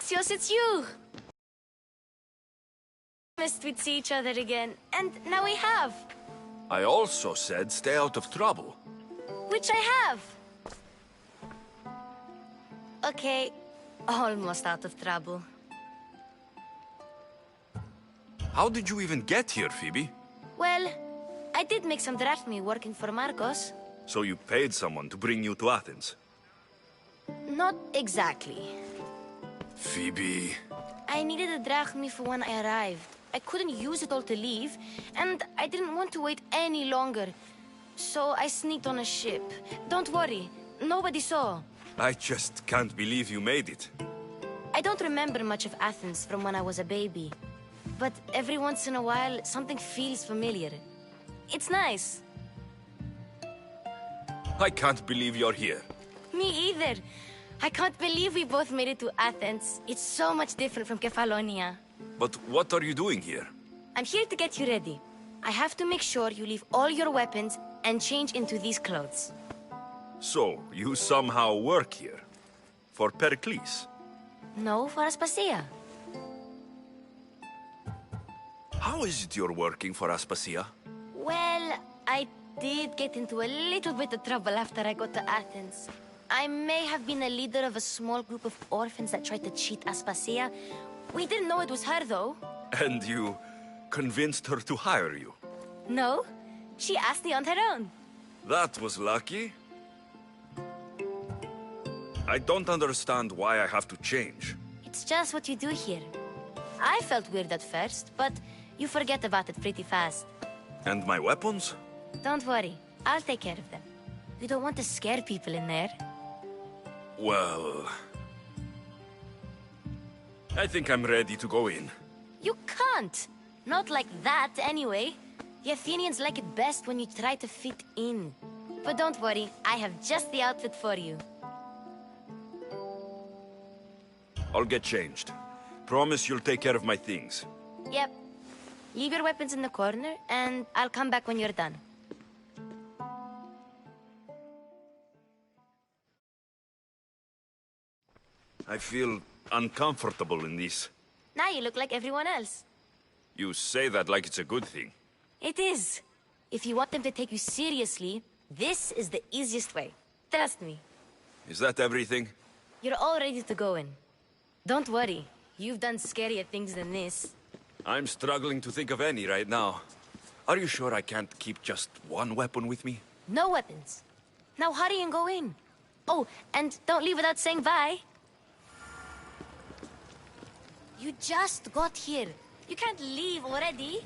Alexios, it's you! Promised we'd see each other again, and now we have. I also said stay out of trouble. Which I have. Okay, almost out of trouble. How did you even get here, Phoebe? Well, I did make some drachmae working for Marcos. So you paid someone to bring you to Athens? Not exactly. Phoebe... I needed a drachmae for when I arrived. I couldn't use it all to leave, and I didn't want to wait any longer. So I sneaked on a ship. Don't worry, nobody saw. I just can't believe you made it. I don't remember much of Athens from when I was a baby. But every once in a while, something feels familiar. It's nice. I can't believe you're here. Me either. I can't believe we both made it to Athens. It's so much different from Kefalonia. But what are you doing here? I'm here to get you ready. I have to make sure you leave all your weapons and change into these clothes. So, you somehow work here? For Pericles? No, for Aspasia. How is it you're working for Aspasia? Well, I did get into a little bit of trouble after I got to Athens. I may have been a leader of a small group of orphans that tried to cheat Aspasia. We didn't know it was her, though. And you convinced her to hire you? No, she asked me on her own. That was lucky. I don't understand why I have to change. It's just what you do here. I felt weird at first, but you forget about it pretty fast. And my weapons? Don't worry, I'll take care of them. You don't want to scare people in there. Well... I think I'm ready to go in. You can't! Not like that, anyway. The Athenians like it best when you try to fit in. But don't worry, I have just the outfit for you. I'll get changed. Promise you'll take care of my things. Yep. Leave your weapons in the corner, and I'll come back when you're done. I feel uncomfortable in this. Now you look like everyone else. You say that like it's a good thing. It is. If you want them to take you seriously, this is the easiest way. Trust me. Is that everything? You're all ready to go in. Don't worry. You've done scarier things than this. I'm struggling to think of any right now. Are you sure I can't keep just one weapon with me? No weapons. Now hurry and go in. Oh, and don't leave without saying bye. You just got here. You can't leave already.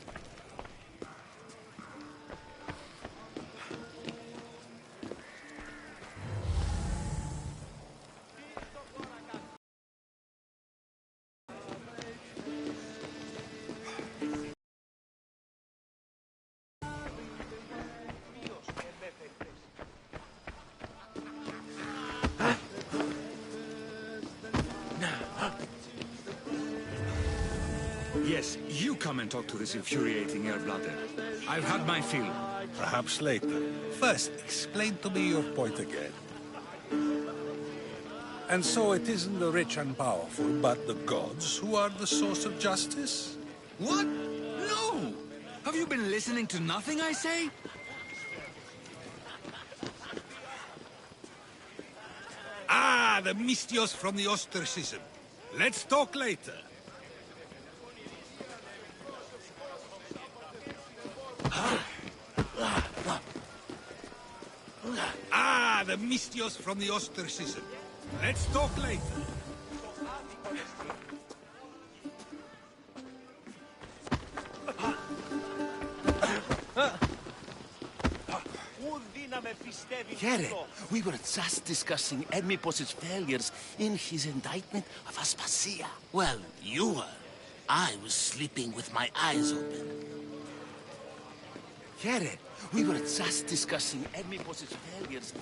Yes, you come and talk to this infuriating air-blooded. I've had my fill. Perhaps later. First, explain to me your point again. And so it isn't the rich and powerful, but the gods who are the source of justice? What? No! Have you been listening to nothing I say? Ah, the mystios from the ostracism. Let's talk later. Ah, the mystios from the ostracism. Let's talk later. Here, we were just discussing Hermippos' failures in his indictment of Aspasia. Well, you were. I was sleeping with my eyes open. Here, we were just discussing Hermippos' failures.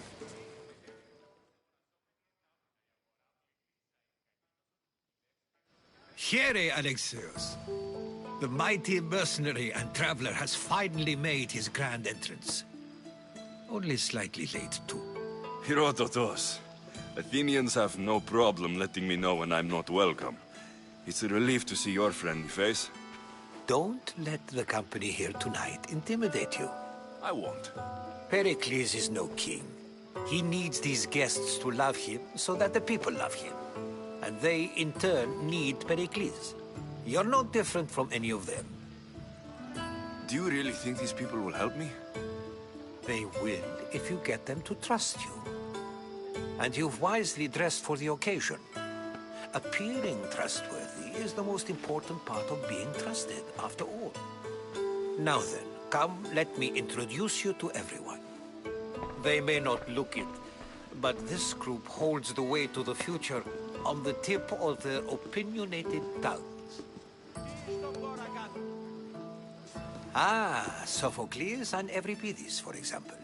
Here, Alexios. The mighty mercenary and traveler has finally made his grand entrance. Only slightly late, too. Herodotos. Athenians have no problem letting me know when I'm not welcome. It's a relief to see your friendly face. Don't let the company here tonight intimidate you. I won't. Pericles is no king. He needs these guests to love him so that the people love him. And they, in turn, need Pericles. You're no different from any of them. Do you really think these people will help me? They will if you get them to trust you. And you've wisely dressed for the occasion. Appearing trustworthy is the most important part of being trusted, after all. Now then, come, let me introduce you to everyone. They may not look it, but this group holds the way to the future on the tip of their opinionated tongues. Ah, Sophocles and Euripides, for example.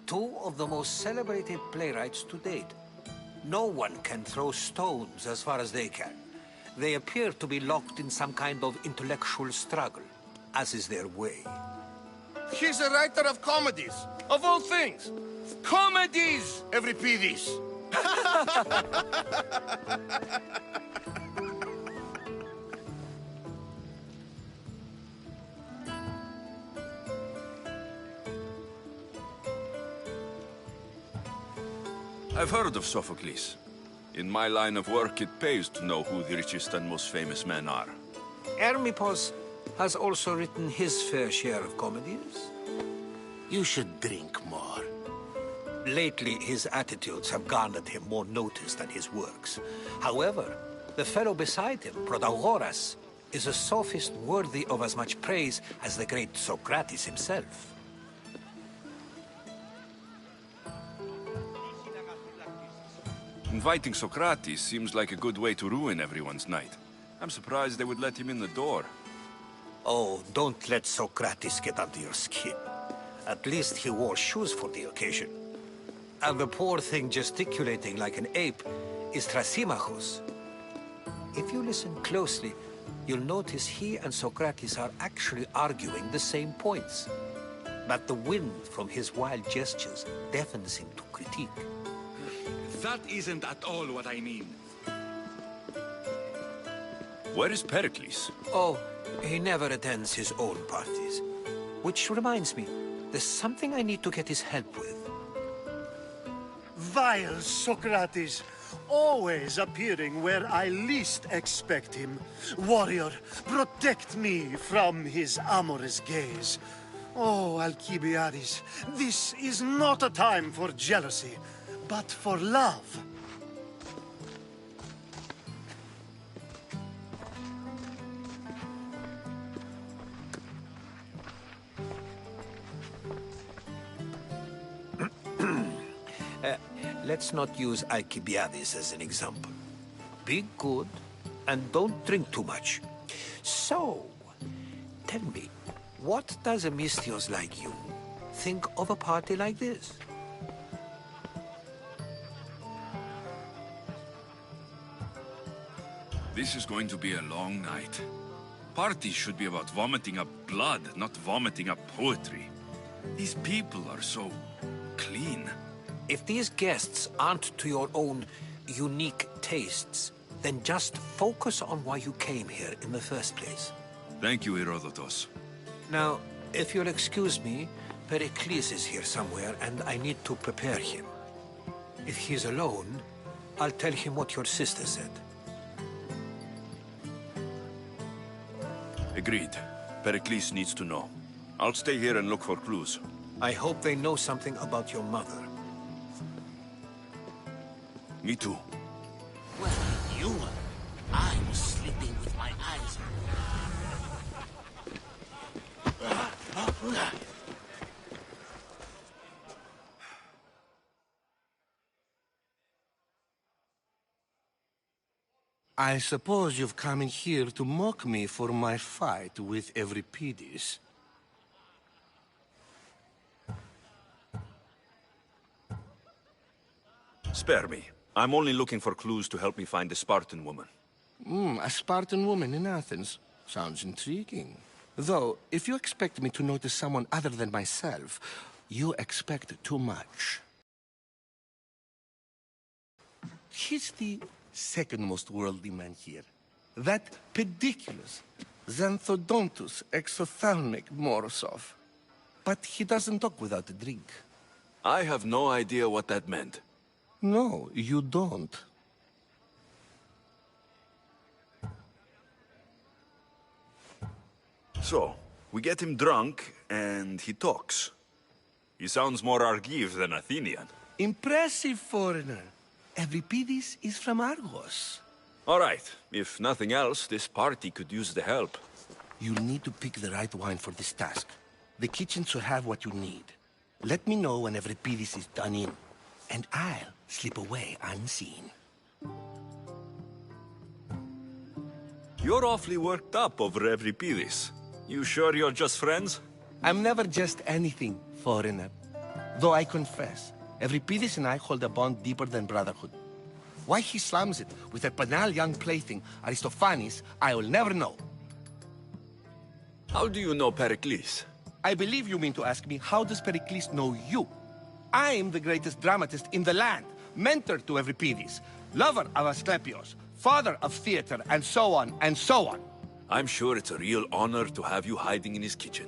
Two of the most celebrated playwrights to date. No one can throw stones as far as they can. They appear to be locked in some kind of intellectual struggle, as is their way. He's a writer of comedies, of all things. Comedies, Euripides. I've heard of Sophocles. In my line of work, it pays to know who the richest and most famous men are. Hermippos has also written his fair share of comedies. You should drink more. Lately, his attitudes have garnered him more notice than his works. However, the fellow beside him, Protagoras, is a sophist worthy of as much praise as the great Socrates himself. Inviting Socrates seems like a good way to ruin everyone's night. I'm surprised they would let him in the door. Oh, don't let Socrates get under your skin. At least he wore shoes for the occasion. And the poor thing gesticulating like an ape is Thrasymachos. If you listen closely, you'll notice he and Socrates are actually arguing the same points. But the wind from his wild gestures deafens him to critique. That isn't at all what I mean. Where is Pericles? Oh, he never attends his own parties. Which reminds me, there's something I need to get his help with. Vile Socrates, always appearing where I least expect him. Warrior, protect me from his amorous gaze. Oh, Alcibiades, this is not a time for jealousy, but for love. Let's not use Alcibiades as an example. Be good, and don't drink too much. So, tell me, what does a Misthios like you think of a party like this? This is going to be a long night. Parties should be about vomiting up blood, not vomiting up poetry. These people are so clean. If these guests aren't to your own unique tastes, then just focus on why you came here in the first place. Thank you, Herodotus. Now, if you'll excuse me, Pericles is here somewhere, and I need to prepare him. If he's alone, I'll tell him what your sister said. Agreed. Pericles needs to know. I'll stay here and look for clues. I hope they know something about your mother. Me too. Well, you were. I was sleeping with my eyes. I suppose you've come in here to mock me for my fight with Euripides. Spare me. I'm only looking for clues to help me find a Spartan woman. A Spartan woman in Athens. Sounds intriguing. Though, if you expect me to notice someone other than myself, you expect too much. He's the second most worldly man here. That pediculous Xanthodontus exophthalmic Morosov. But he doesn't talk without a drink. I have no idea what that meant. No, you don't. So, we get him drunk, and he talks. He sounds more Argive than Athenian. Impressive, foreigner. Euripides is from Argos. All right, if nothing else, this party could use the help. You'll need to pick the right wine for this task. The kitchen should have what you need. Let me know when Euripides is done in, and I'll slip away unseen. You're awfully worked up over Euripides. You sure you're just friends? I'm never just anything, foreigner. Though I confess, Euripides and I hold a bond deeper than brotherhood. Why he slams it with a banal young plaything, Aristophanes, I will never know. How do you know Pericles? I believe you mean to ask me, how does Pericles know you? I'm the greatest dramatist in the land, mentor to Euripides, lover of Asclepios, father of theater, and so on, and so on. I'm sure it's a real honor to have you hiding in his kitchen.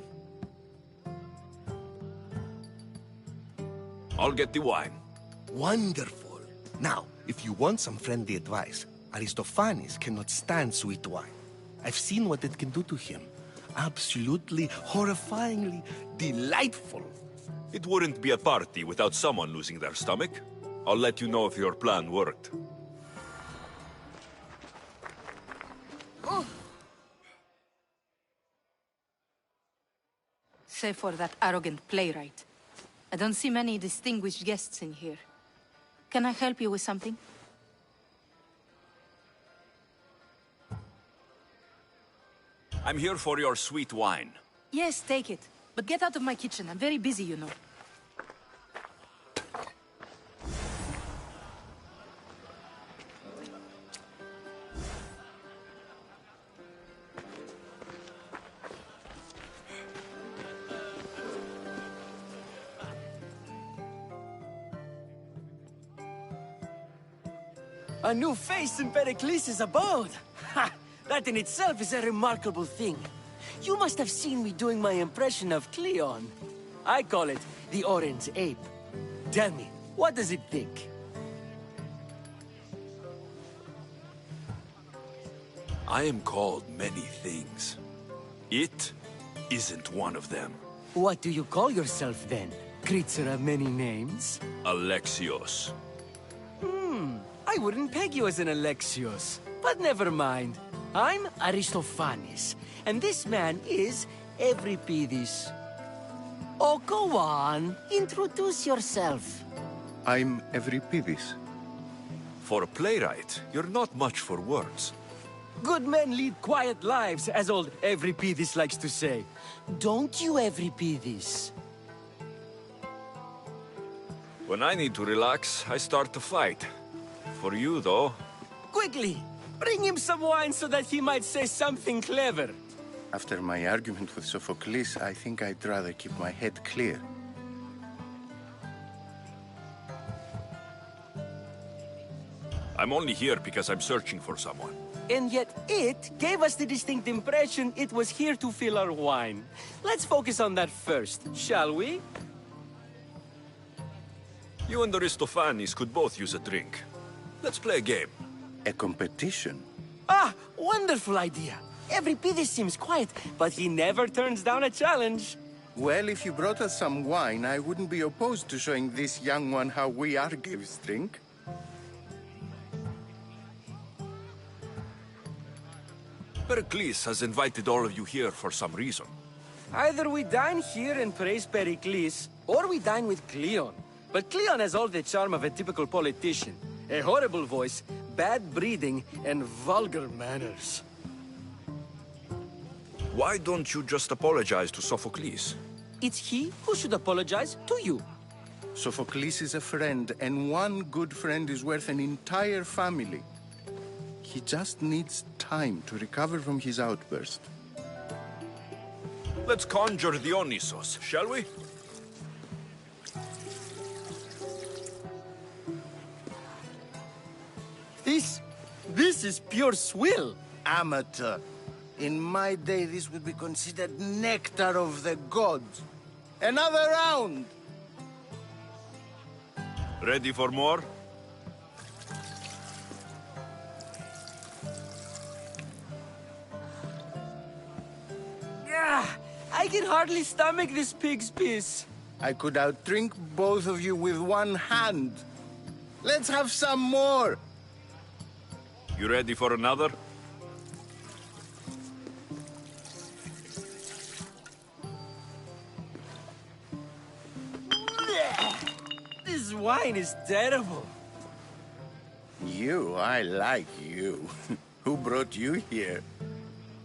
I'll get the wine. Wonderful. Now, if you want some friendly advice, Aristophanes cannot stand sweet wine. I've seen what it can do to him. Absolutely, horrifyingly delightful. It wouldn't be a party without someone losing their stomach. I'll let you know if your plan worked. Save for that arrogant playwright. I don't see many distinguished guests in here. Can I help you with something? I'm here for your sweet wine. Yes, take it. But get out of my kitchen. I'm very busy, you know. A new face in Pericles' abode! Ha! That in itself is a remarkable thing. You must have seen me doing my impression of Cleon. I call it the Orange Ape. Tell me, what does it think? I am called many things. It isn't one of them. What do you call yourself then? Creature of many names? Alexios. I wouldn't peg you as an Alexios. But never mind. I'm Aristophanes, and this man is Euripides. Oh, go on. Introduce yourself. I'm Euripides. For a playwright, you're not much for words. Good men lead quiet lives, as old Euripides likes to say. Don't you, Euripides? When I need to relax, I start to fight. For you, though... Quickly! Bring him some wine so that he might say something clever. After my argument with Sophocles, I think I'd rather keep my head clear. I'm only here because I'm searching for someone. And yet it gave us the distinct impression it was here to fill our wine. Let's focus on that first, shall we? You and Aristophanes could both use a drink. Let's play a game. A competition? Ah, wonderful idea. Euripides seems quiet, but he never turns down a challenge. Well, if you brought us some wine, I wouldn't be opposed to showing this young one how we Argives drink. Pericles has invited all of you here for some reason. Either we dine here and praise Pericles, or we dine with Cleon. But Cleon has all the charm of a typical politician. A horrible voice, bad breeding, and vulgar manners. Why don't you just apologize to Sophocles? It's he who should apologize to you. Sophocles is a friend, and one good friend is worth an entire family. He just needs time to recover from his outburst. Let's conjure Dionysos, shall we? This is pure swill. amateur. In my day, this would be considered nectar of the gods. Another round! Ready for more? I can hardly stomach this pig's piss. I could outdrink both of you with one hand. Let's have some more! You ready for another? This wine is terrible. You, I like you. Who brought you here?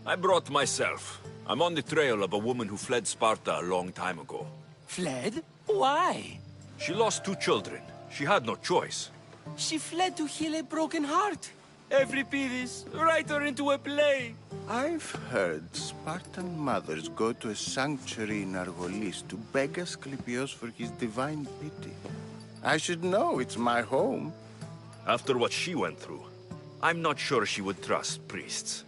I brought myself. I'm on the trail of a woman who fled Sparta a long time ago. Fled? Why? She lost 2 children. She had no choice. She fled to heal a broken heart. Euripides, write her into a play. I've heard Spartan mothers go to a sanctuary in Argolis to beg Asclepios for his divine pity. I should know, it's my home. After what she went through, I'm not sure she would trust priests.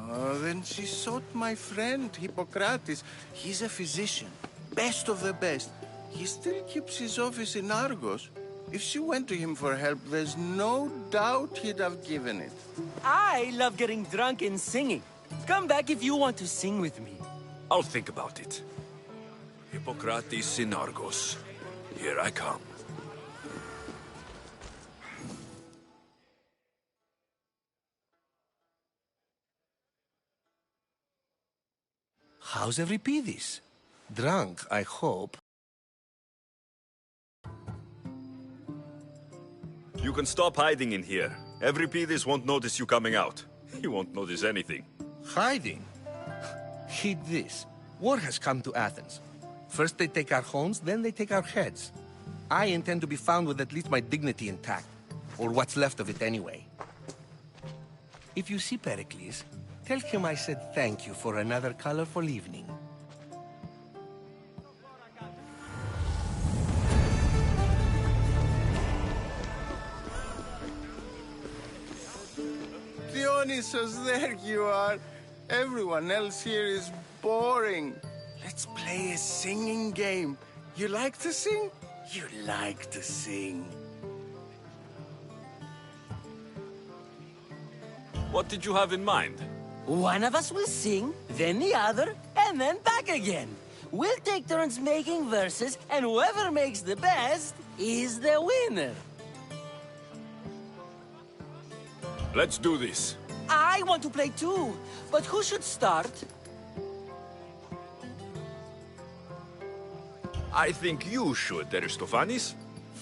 Oh, then she sought my friend, Hippocrates. He's a physician, best of the best. He still keeps his office in Argos. If she went to him for help, there's no doubt he'd have given it. I love getting drunk and singing. Come back if you want to sing with me. I'll think about it. Hippocrates in Argos. Here I come. How's Euripides? Drunk, I hope. You can stop hiding in here. Euripides won't notice you coming out. He won't notice anything. Hiding? Heed this. War has come to Athens. First they take our homes, then they take our heads. I intend to be found with at least my dignity intact. Or what's left of it anyway. If you see Pericles, tell him I said thank you for another colorful evening. Dionysus, there you are. Everyone else here is boring. Let's play a singing game. You like to sing? You like to sing. What did you have in mind? One of us will sing, then the other, and then back again. We'll take turns making verses, and whoever makes the best is the winner. Let's do this. I want to play too, but who should start? I think you should, Aristophanes.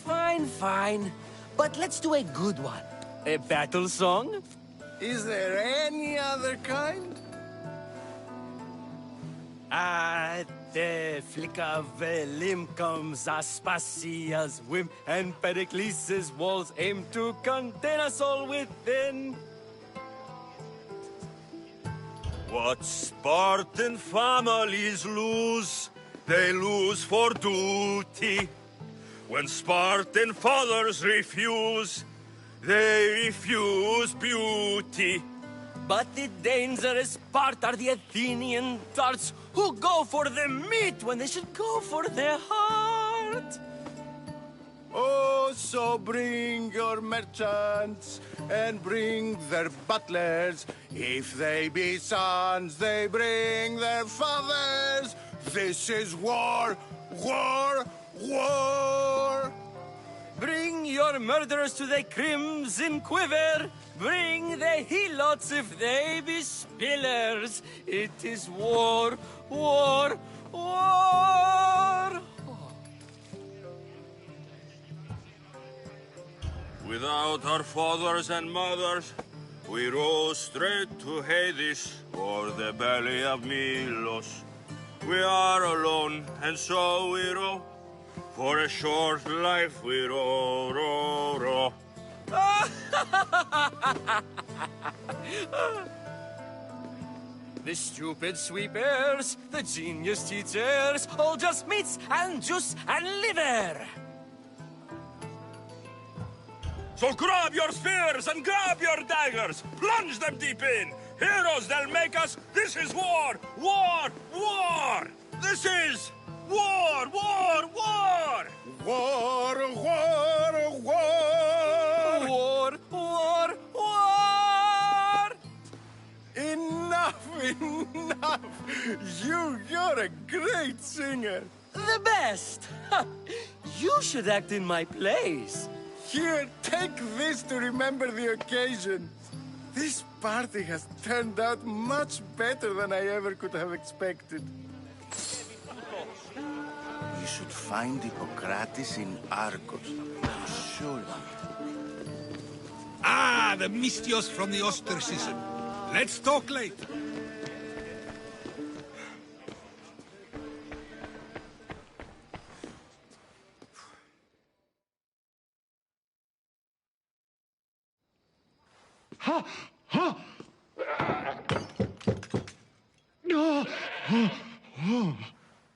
Fine, fine. But let's do a good one. A battle song? Is there any other kind? At the flick of a limb comes Aspasia's whim, and Pericles' walls aim to contain us all within. What Spartan families lose, they lose for duty. When Spartan fathers refuse, they refuse beauty. But the dangerous part are the Athenian darts who go for the meat when they should go for the heart. Oh, so bring your merchants and bring their butlers. If they be sons, they bring their fathers. This is war, war, war. Bring your murderers to the crimson quiver. Bring the helots if they be spillers. It is war, war, war. Without our fathers and mothers, we rose straight to Hades or the belly of Milos. We are alone, and so we row. For a short life we row, row, row. The stupid sweepers, the genius teachers, all just meats and juice and liver. So grab your spears and grab your daggers, plunge them deep in, Heroes, they'll make us! This is war! War! War! This is war! War! War! War, war, war! War, war, war! Enough, enough! You're a great singer! The best! You should act in my plays. Here, take this to remember the occasion. This party has turned out much better than I ever could have expected. You should find Hippocrates in Argos. I'm sure you. Ah, the Mystios from the ostracism. Let's talk later.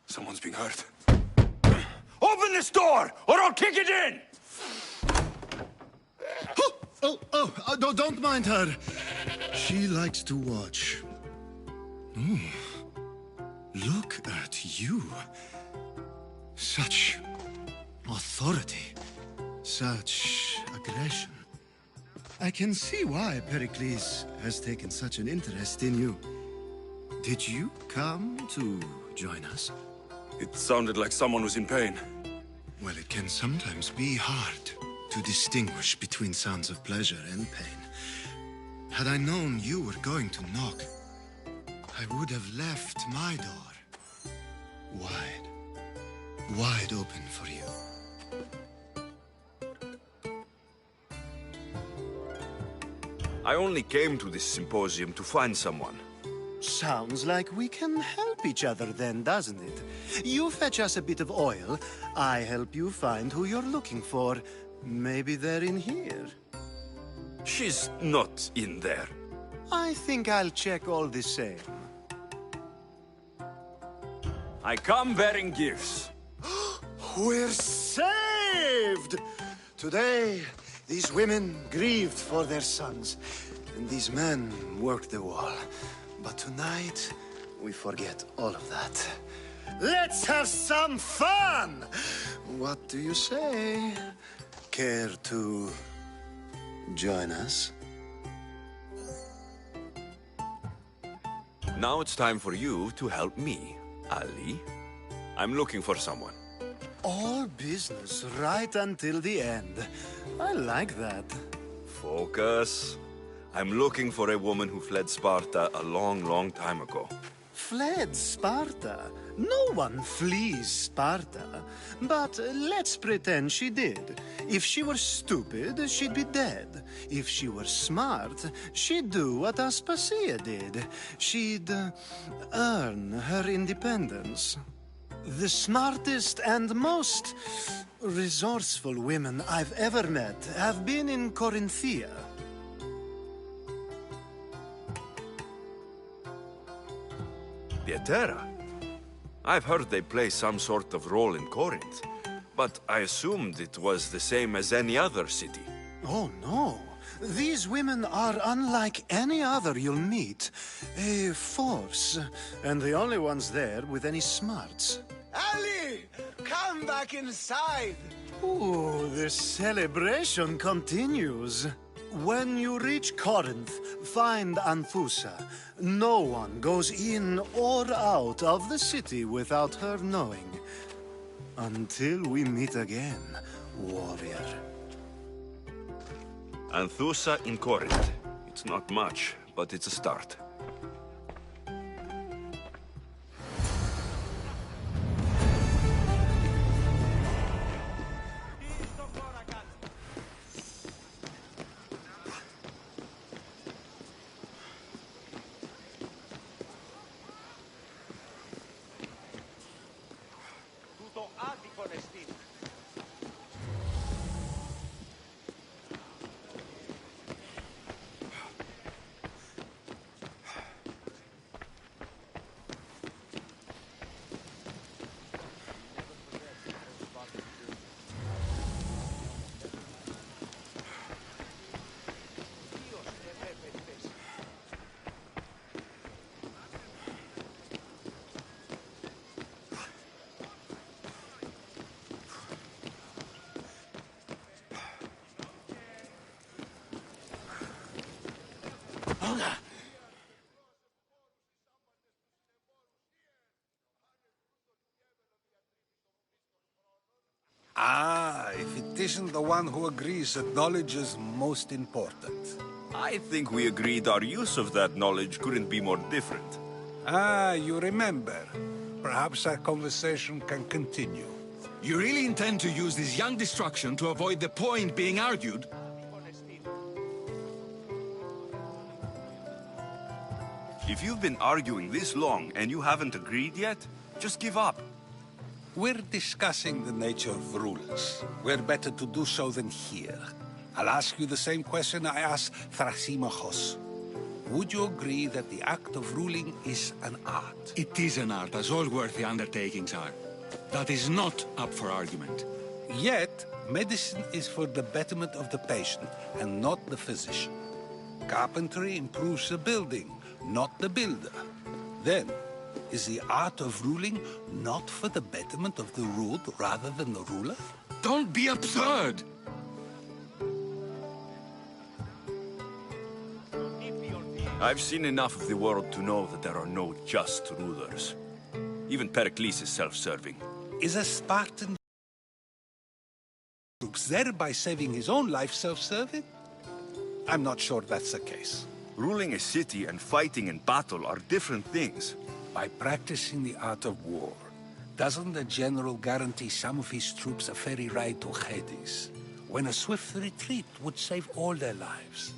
Someone's being hurt. Open this door, or I'll kick it in! Don't mind her. She likes to watch. Oh, look at you. Such authority. Such aggression. I can see why Pericles has taken such an interest in you. Did you come to join us? It sounded like someone was in pain. Well, it can sometimes be hard to distinguish between sounds of pleasure and pain. Had I known you were going to knock, I would have left my door wide open for you. I only came to this symposium to find someone. Sounds like we can help each other then, doesn't it? You fetch us a bit of oil, I help you find who you're looking for. Maybe they're in here. She's not in there. I think I'll check all the same. I come bearing gifts. We're saved! Today, these women grieved for their sons, and these men worked the wall. But tonight, we forget all of that. Let's have some fun! What do you say? Care to join us? Now it's time for you to help me, Ali. I'm looking for someone. All business right until the end. I like that. Focus. I'm looking for a woman who fled Sparta a long, long time ago. Fled Sparta? No one flees Sparta. But let's pretend she did. If she were stupid, she'd be dead. If she were smart, she'd do what Aspasia did. She'd earn her independence. The smartest and most resourceful women I've ever met have been in Corinthia. Pietera? I've heard they play some sort of role in Corinth, but I assumed it was the same as any other city. Oh, no. These women are unlike any other you'll meet. A force, and the only ones there with any smarts. Ali! Come back inside! Ooh, the celebration continues. When you reach Corinth, find Anthusa. No one goes in or out of the city without her knowing. Until we meet again, warrior. Anthusa in Corinth. It's not much, but it's a start. isn't the one who agrees that knowledge is most important. I think we agreed our use of that knowledge couldn't be more different. Ah, you remember. Perhaps our conversation can continue. You really intend to use this young destruction to avoid the point being argued? If you've been arguing this long and you haven't agreed yet, just give up. We're discussing the nature of rulers. Where better to do so than here? I'll ask you the same question I asked Thrasimachos. Would you agree that the act of ruling is an art? It is an art, as all worthy undertakings are. That is not up for argument. Yet, medicine is for the betterment of the patient, and not the physician. Carpentry improves the building, not the builder. Then, is the art of ruling not for the betterment of the ruled rather than the ruler? Don't be absurd! I've seen enough of the world to know that there are no just rulers. Even Pericles is self-serving. Is a Spartan troops thereby saving his own life self-serving? I'm not sure that's the case. Ruling a city and fighting in battle are different things. By practicing the art of war, doesn't the general guarantee some of his troops a ferry ride to Hades, when a swift retreat would save all their lives?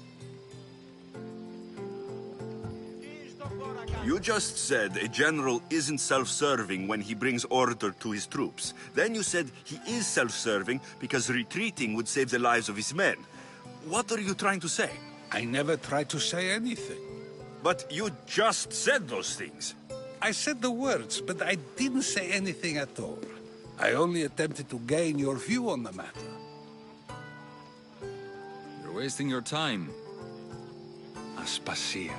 You just said a general isn't self-serving when he brings order to his troops. Then you said he is self-serving because retreating would save the lives of his men. What are you trying to say? I never tried to say anything. But you just said those things. I said the words, but I didn't say anything at all. I only attempted to gain your view on the matter. You're wasting your time. Aspasia.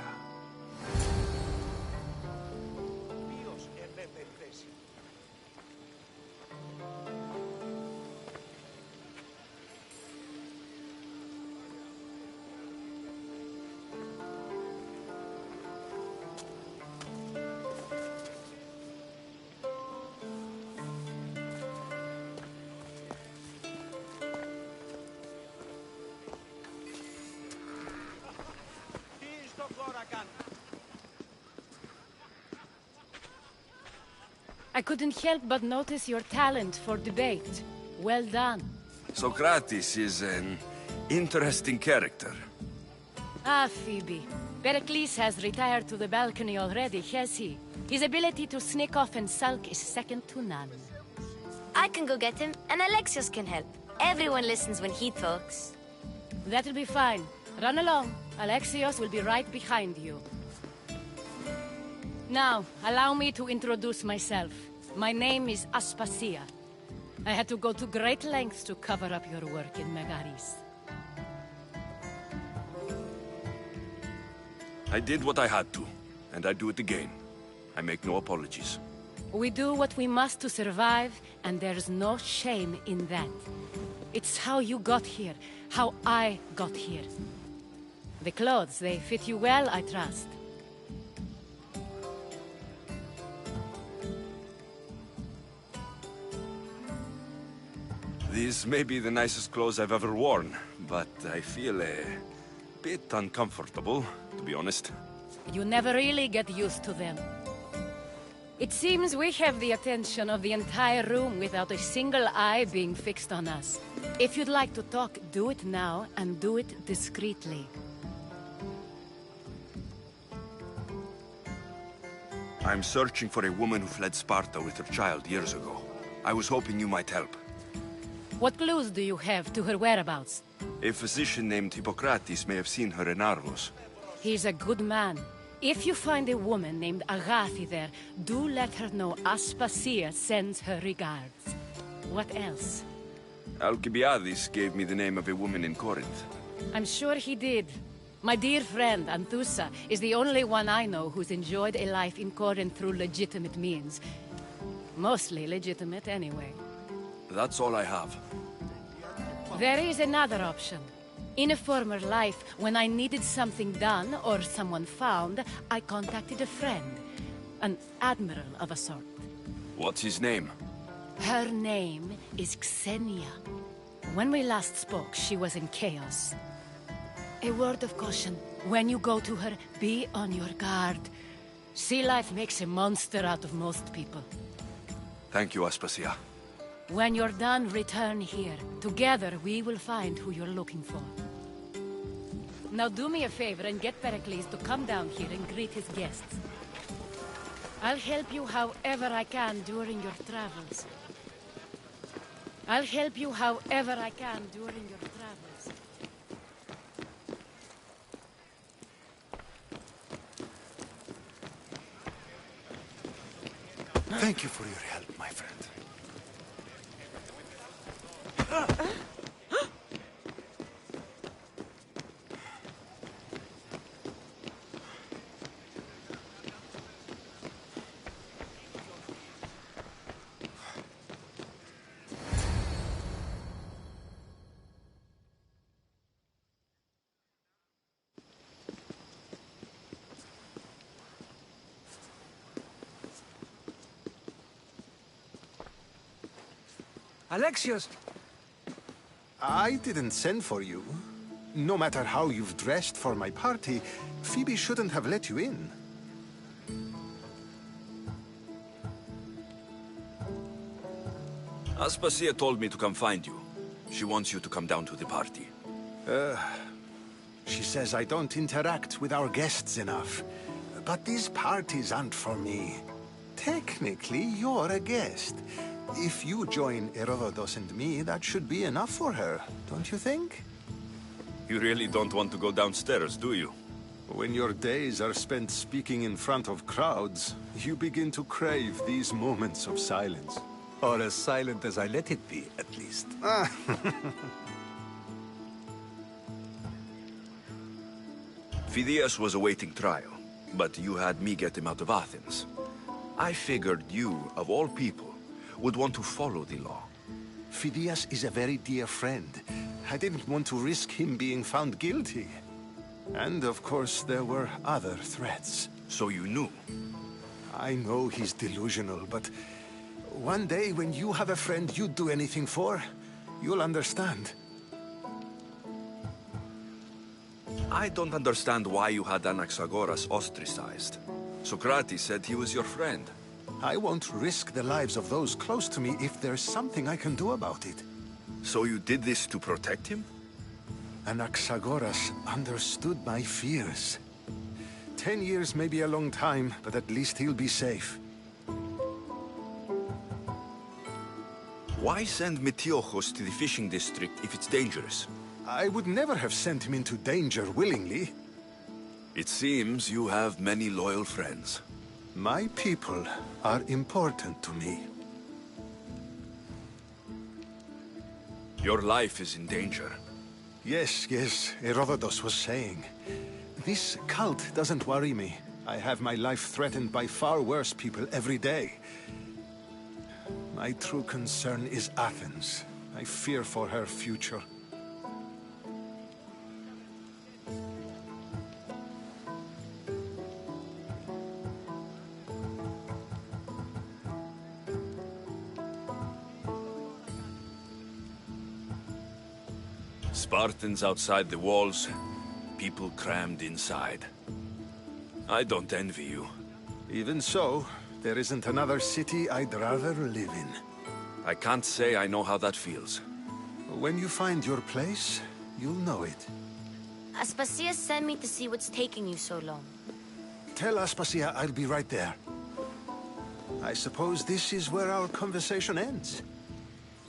I couldn't help but notice your talent for debate. Well done. Socrates is an interesting character. Ah, Phoebe. Pericles has retired to the balcony already, has he? His ability to sneak off and sulk is second to none. I can go get him, and Alexios can help. Everyone listens when he talks. That'll be fine. Run along. Alexios will be right behind you. Now, allow me to introduce myself. My name is Aspasia. I had to go to great lengths to cover up your work in Megaris. I did what I had to, and I do it again. I make no apologies. We do what we must to survive, and there's no shame in that. It's how you got here, how I got here. The clothes, they fit you well, I trust. These may be the nicest clothes I've ever worn, but I feel a bit uncomfortable, to be honest. You never really get used to them. It seems we have the attention of the entire room without a single eye being fixed on us. If you'd like to talk, do it now, and do it discreetly. I'm searching for a woman who fled Sparta with her child years ago. I was hoping you might help. What clues do you have to her whereabouts? A physician named Hippocrates may have seen her in Argos. He's a good man. If you find a woman named A.K.A there, do let her know Aspasia sends her regards. What else? Alcibiades gave me the name of a woman in Corinth. I'm sure he did. My dear friend, Anthusa, is the only one I know who's enjoyed a life in Corinth through legitimate means. Mostly legitimate, anyway. That's all I have. There is another option. In a former life, when I needed something done or someone found, I contacted a friend. An admiral of a sort. What's his name? Her name is Xenia. When we last spoke, she was in chaos. A word of caution. When you go to her, be on your guard. Sea life makes a monster out of most people. Thank you, Aspasia. When you're done, return here. Together, we will find who you're looking for. Now do me a favor and get Pericles to come down here and greet his guests. I'll help you however I can during your travels. I'll help you however I can during your travels. Thank you for your help, my friend. Alexios! I didn't send for you. No matter how you've dressed for my party, Phoebe shouldn't have let you in. Aspasia told me to come find you. She wants you to come down to the party. She says I don't interact with our guests enough. But these parties aren't for me. Technically, you're a guest. If you join Herodotus and me, that should be enough for her, don't you think? You really don't want to go downstairs, do you? When your days are spent speaking in front of crowds, you begin to crave these moments of silence. Or as silent as I let it be, at least. Phidias was awaiting trial, but you had me get him out of Athens. I figured you, of all people, would want to follow the law. Phidias is a very dear friend. I didn't want to risk him being found guilty. And of course, there were other threats. So you knew? I know he's delusional, but one day when you have a friend you'd do anything for, you'll understand. I don't understand why you had Anaxagoras ostracized. Socrates said he was your friend. I won't risk the lives of those close to me if there's something I can do about it. So you did this to protect him? Anaxagoras understood my fears. 10 years may be a long time, but at least he'll be safe. Why send Metiochos to the fishing district if it's dangerous? I would never have sent him into danger willingly. It seems you have many loyal friends. My people are important to me. Your life is in danger. Yes, Herodotus was saying. This cult doesn't worry me. I have my life threatened by far worse people every day. My true concern is Athens. I fear for her future. Spartans outside the walls, people crammed inside. I don't envy you. Even so, there isn't another city I'd rather live in. I can't say I know how that feels. When you find your place, you'll know it. Aspasia sent me to see what's taking you so long. Tell Aspasia I'll be right there. I suppose this is where our conversation ends.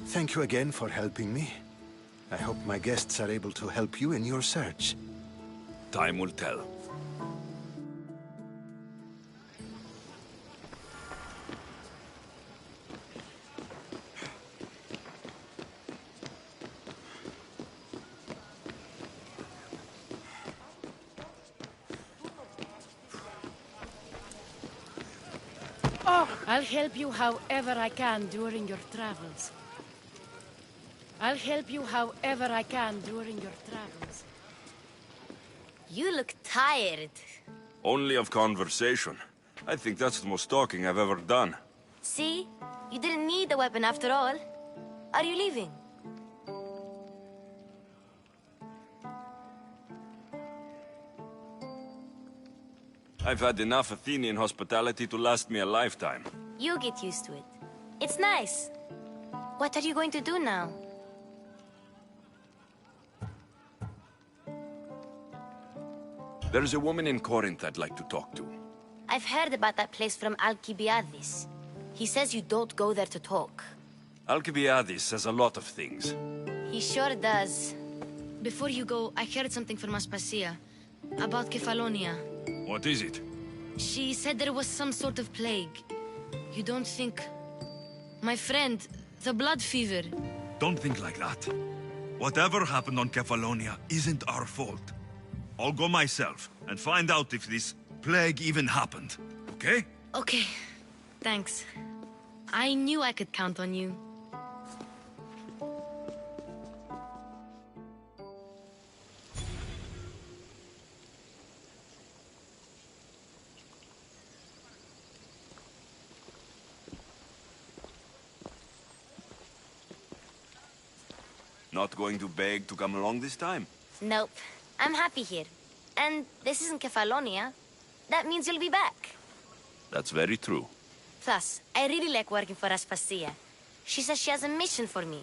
Thank you again for helping me. I hope my guests are able to help you in your search. Time will tell. I'll help you however I can during your travels. I'll help you however I can during your travels. You look tired. Only of conversation. I think that's the most talking I've ever done. See? You didn't need the weapon after all. Are you leaving? I've had enough Athenian hospitality to last me a lifetime. You get used to it. It's nice. What are you going to do now? There's a woman in Corinth I'd like to talk to. I've heard about that place from Alcibiades. He says you don't go there to talk. Alcibiades says a lot of things. He sure does. Before you go, I heard something from Aspasia. About Kefalonia. What is it? She said there was some sort of plague. You don't think... My friend, the blood fever. Don't think like that. Whatever happened on Kefalonia isn't our fault. I'll go myself and find out if this plague even happened, okay? Okay. Thanks. I knew I could count on you. Not going to beg to come along this time? Nope. I'm happy here. And this isn't Kefalonia. That means you'll be back. That's very true. Plus, I really like working for Aspasia. She says she has a mission for me.